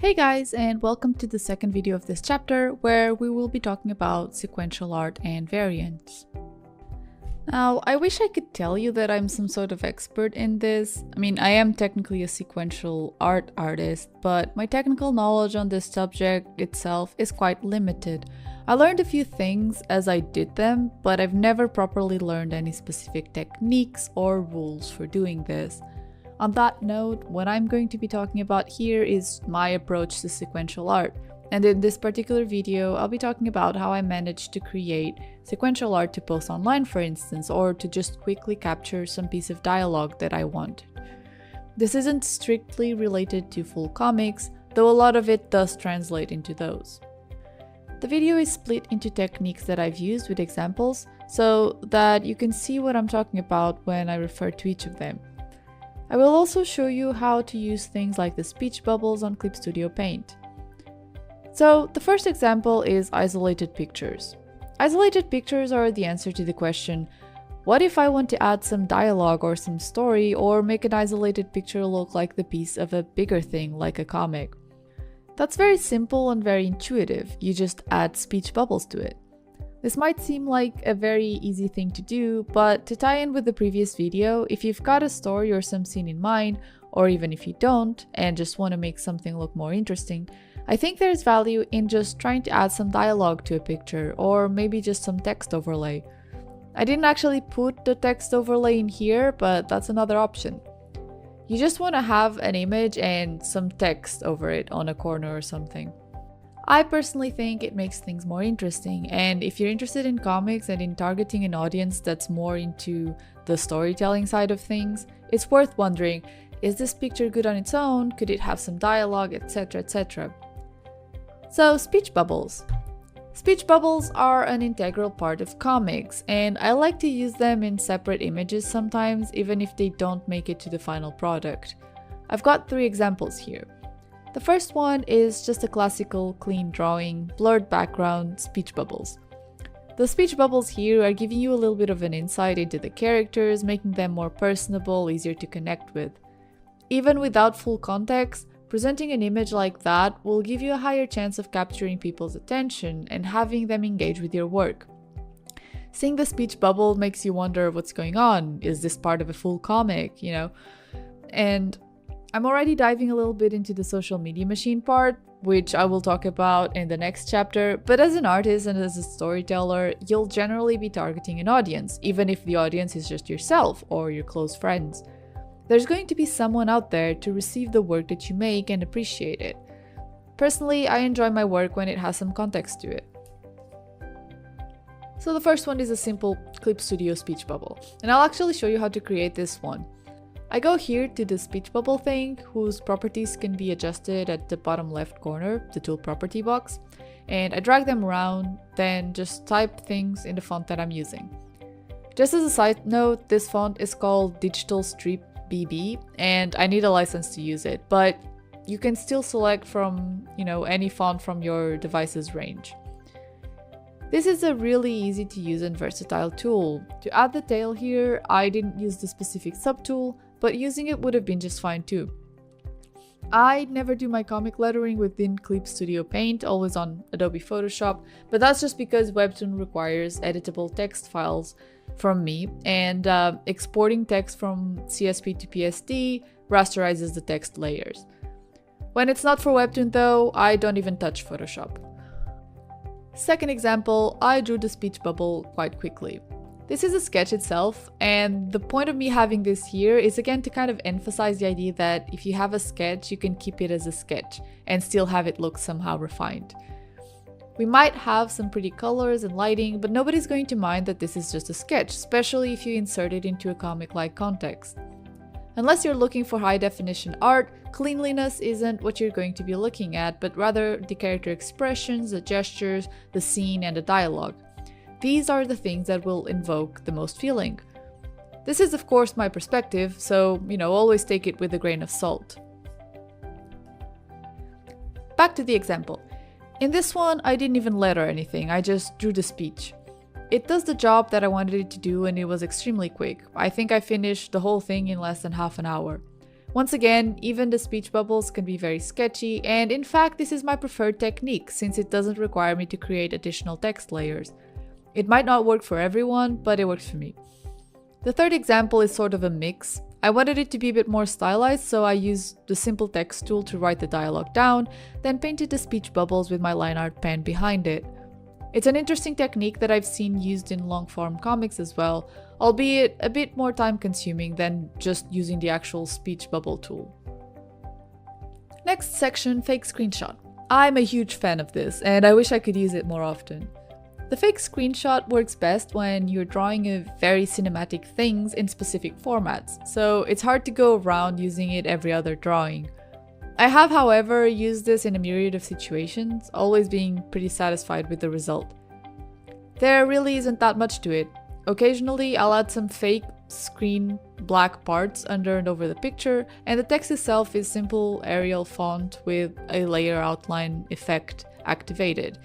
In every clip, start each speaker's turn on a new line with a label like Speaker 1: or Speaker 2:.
Speaker 1: Hey guys, and welcome to the second video of this chapter where we will be talking about sequential art and variants. Now, I wish I could tell you that I'm some sort of expert in this. I am technically a sequential art artist, but my technical knowledge on this subject itself is quite limited. I learned a few things as I did them, but I've never properly learned any specific techniques or rules for doing this. On that note, what I'm going to be talking about here is my approach to sequential art. And in this particular video, I'll be talking about how I managed to create sequential art to post online, for instance, or to just quickly capture some piece of dialogue that I wanted. This isn't strictly related to full comics, though a lot of it does translate into those. The video is split into techniques that I've used with examples, so that you can see what I'm talking about when I refer to each of them. I will also show you how to use things like the speech bubbles on Clip Studio Paint. So the first example is isolated pictures. Isolated pictures are the answer to the question, what if I want to add some dialogue or some story or make an isolated picture look like the piece of a bigger thing like a comic? That's very simple and very intuitive, you just add speech bubbles to it. This might seem like a very easy thing to do, but to tie in with the previous video, if you've got a story or some scene in mind, or even if you don't, and just want to make something look more interesting, I think there's value in just trying to add some dialogue to a picture, or maybe just some text overlay. I didn't actually put the text overlay in here, but that's another option. You just want to have an image and some text over it on a corner or something. I personally think it makes things more interesting, and if you're interested in comics and in targeting an audience that's more into the storytelling side of things, it's worth wondering, is this picture good on its own? Could it have some dialogue, etc, etc. So, speech bubbles. Speech bubbles are an integral part of comics, and I like to use them in separate images sometimes, even if they don't make it to the final product. I've got 3 examples here. The first one is just a classical clean drawing, blurred background, speech bubbles. The speech bubbles here are giving you a little bit of an insight into the characters, making them more personable, easier to connect with. Even without full context, presenting an image like that will give you a higher chance of capturing people's attention and having them engage with your work. Seeing the speech bubble makes you wonder what's going on. Is this part of a full comic, And I'm already diving a little bit into the social media machine part, which I will talk about in the next chapter, but as an artist and as a storyteller, you'll generally be targeting an audience, even if the audience is just yourself or your close friends. There's going to be someone out there to receive the work that you make and appreciate it. Personally, I enjoy my work when it has some context to it. So the first one is a simple Clip Studio speech bubble, and I'll actually show you how to create this one. I go here to the speech bubble thing, whose properties can be adjusted at the bottom left corner, the tool property box, and I drag them around, then just type things in the font that I'm using. Just as a side note, this font is called Digital Strip BB, and I need a license to use it, but you can still select from, any font from your device's range. This is a really easy to use and versatile tool. To add the tail here, I didn't use the specific subtool, but using it would have been just fine too. I never do my comic lettering within Clip Studio Paint, always on Adobe Photoshop, but that's just because Webtoon requires editable text files from me, and exporting text from CSP to PSD rasterizes the text layers. When it's not for Webtoon though, I don't even touch Photoshop. Second example, I drew the speech bubble quite quickly. This is a sketch itself, and the point of me having this here is again to kind of emphasize the idea that if you have a sketch, you can keep it as a sketch and still have it look somehow refined. We might have some pretty colors and lighting, but nobody's going to mind that this is just a sketch, especially if you insert it into a comic-like context. Unless you're looking for high-definition art, cleanliness isn't what you're going to be looking at, but rather the character expressions, the gestures, the scene, and the dialogue. These are the things that will invoke the most feeling. This is of course my perspective, so always take it with a grain of salt. Back to the example. In this one, I didn't even letter anything, I just drew the speech. It does the job that I wanted it to do, and it was extremely quick. I think I finished the whole thing in less than half an hour. Once again, even the speech bubbles can be very sketchy, and in fact this is my preferred technique since it doesn't require me to create additional text layers. It might not work for everyone, but it works for me. The third example is sort of a mix. I wanted it to be a bit more stylized, so I used the simple text tool to write the dialogue down, then painted the speech bubbles with my line art pen behind it. It's an interesting technique that I've seen used in long-form comics as well, albeit a bit more time-consuming than just using the actual speech bubble tool. Next section, fake screenshot. I'm a huge fan of this, and I wish I could use it more often. The fake screenshot works best when you're drawing very cinematic things in specific formats, so it's hard to go around using it every other drawing. I have, however, used this in a myriad of situations, always being pretty satisfied with the result. There really isn't that much to it. Occasionally, I'll add some fake screen black parts under and over the picture, and the text itself is simple Arial font with a layer outline effect activated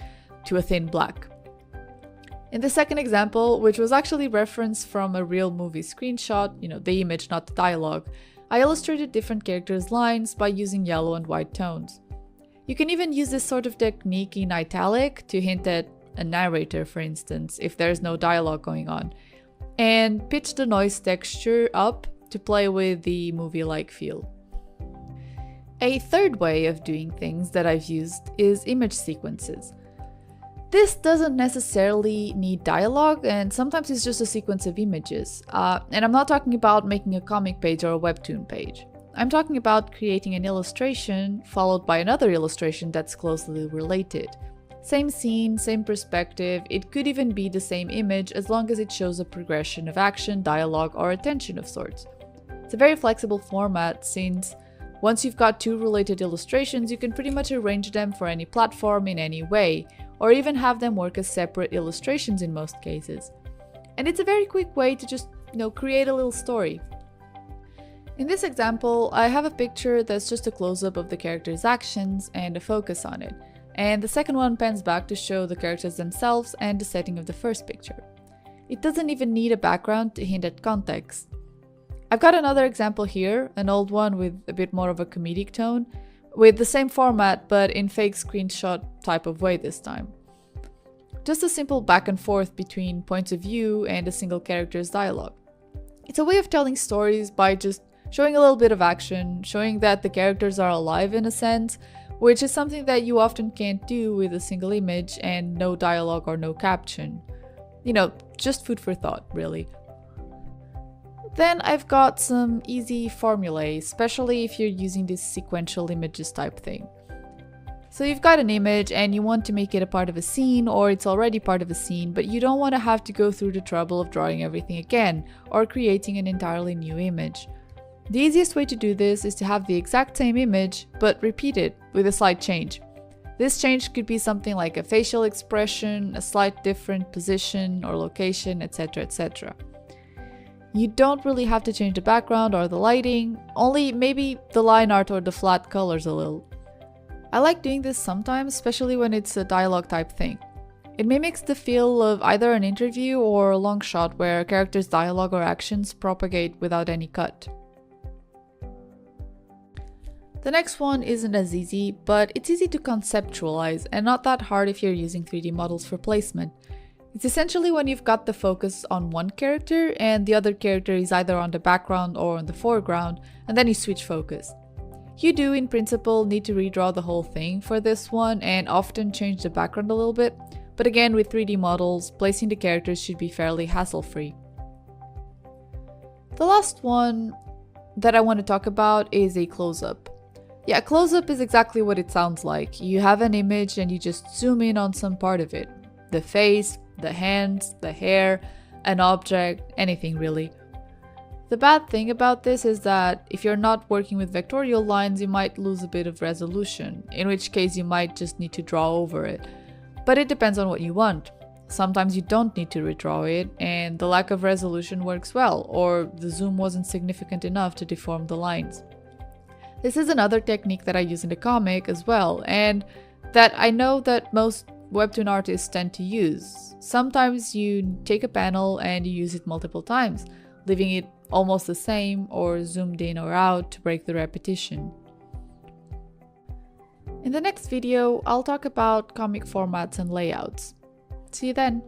Speaker 1: to a thin black. In the second example, which was actually referenced from a real movie screenshot, the image, not the dialogue, I illustrated different characters' lines by using yellow and white tones. You can even use this sort of technique in italic to hint at a narrator, for instance, if there's no dialogue going on, and pitch the noise texture up to play with the movie-like feel. A third way of doing things that I've used is image sequences. This doesn't necessarily need dialogue, and sometimes it's just a sequence of images. And I'm not talking about making a comic page or a webtoon page. I'm talking about creating an illustration followed by another illustration that's closely related. Same scene, same perspective, it could even be the same image as long as it shows a progression of action, dialogue, or attention of sorts. It's a very flexible format since once you've got two related illustrations, you can pretty much arrange them for any platform in any way, or even have them work as separate illustrations in most cases. And it's a very quick way to just, create a little story. In this example, I have a picture that's just a close-up of the character's actions and a focus on it, and the second one pans back to show the characters themselves and the setting of the first picture. It doesn't even need a background to hint at context. I've got another example here, an old one with a bit more of a comedic tone, with the same format but in fake screenshot type of way this time. Just a simple back and forth between points of view and a single character's dialogue. It's a way of telling stories by just showing a little bit of action, showing that the characters are alive in a sense, which is something that you often can't do with a single image and no dialogue or no caption. Just food for thought, really. Then I've got some easy formulae, especially if you're using this sequential images type thing. So you've got an image and you want to make it a part of a scene, or it's already part of a scene, but you don't want to have to go through the trouble of drawing everything again, or creating an entirely new image. The easiest way to do this is to have the exact same image, but repeat it with a slight change. This change could be something like a facial expression, a slight different position or location, etc., etc. You don't really have to change the background or the lighting, only maybe the line art or the flat colors a little. I like doing this sometimes, especially when it's a dialogue type thing. It mimics the feel of either an interview or a long shot where a character's dialogue or actions propagate without any cut. The next one isn't as easy, but it's easy to conceptualize and not that hard if you're using 3D models for placement. It's essentially when you've got the focus on one character and the other character is either on the background or on the foreground, and then you switch focus. You do, in principle, need to redraw the whole thing for this one and often change the background a little bit, but again, with 3D models, placing the characters should be fairly hassle-free. The last one that I want to talk about is a close-up. Yeah, close-up is exactly what it sounds like. You have an image and you just zoom in on some part of it. The face, the hands, the hair, an object, anything really. The bad thing about this is that if you're not working with vectorial lines, you might lose a bit of resolution, in which case you might just need to draw over it. But it depends on what you want. Sometimes you don't need to redraw it, and the lack of resolution works well, or the zoom wasn't significant enough to deform the lines. This is another technique that I use in the comic as well, and that I know that most webtoon artists tend to use. Sometimes you take a panel and you use it multiple times, leaving it almost the same or zoomed in or out to break the repetition. In the next video, I'll talk about comic formats and layouts. See you then!